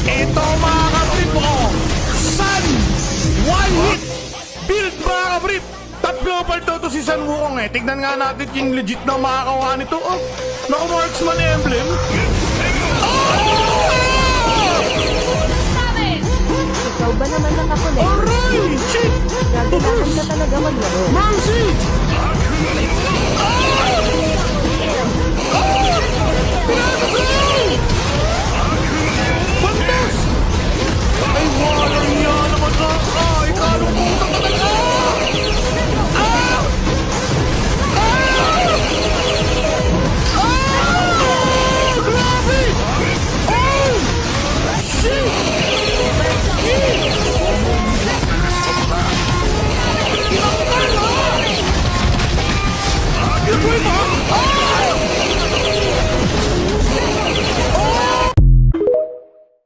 Ito mga kabrip, oh! Sun! One hit! Build mga kabrip! Top global to si San Wukong eh. Tignan nga natin yung legit na makakawa nito. Oh! Naku, marksman emblem. Ikaw ba naman nakakulit? Aray! Shit! Gaganahin na talaga maglaro. Mercy!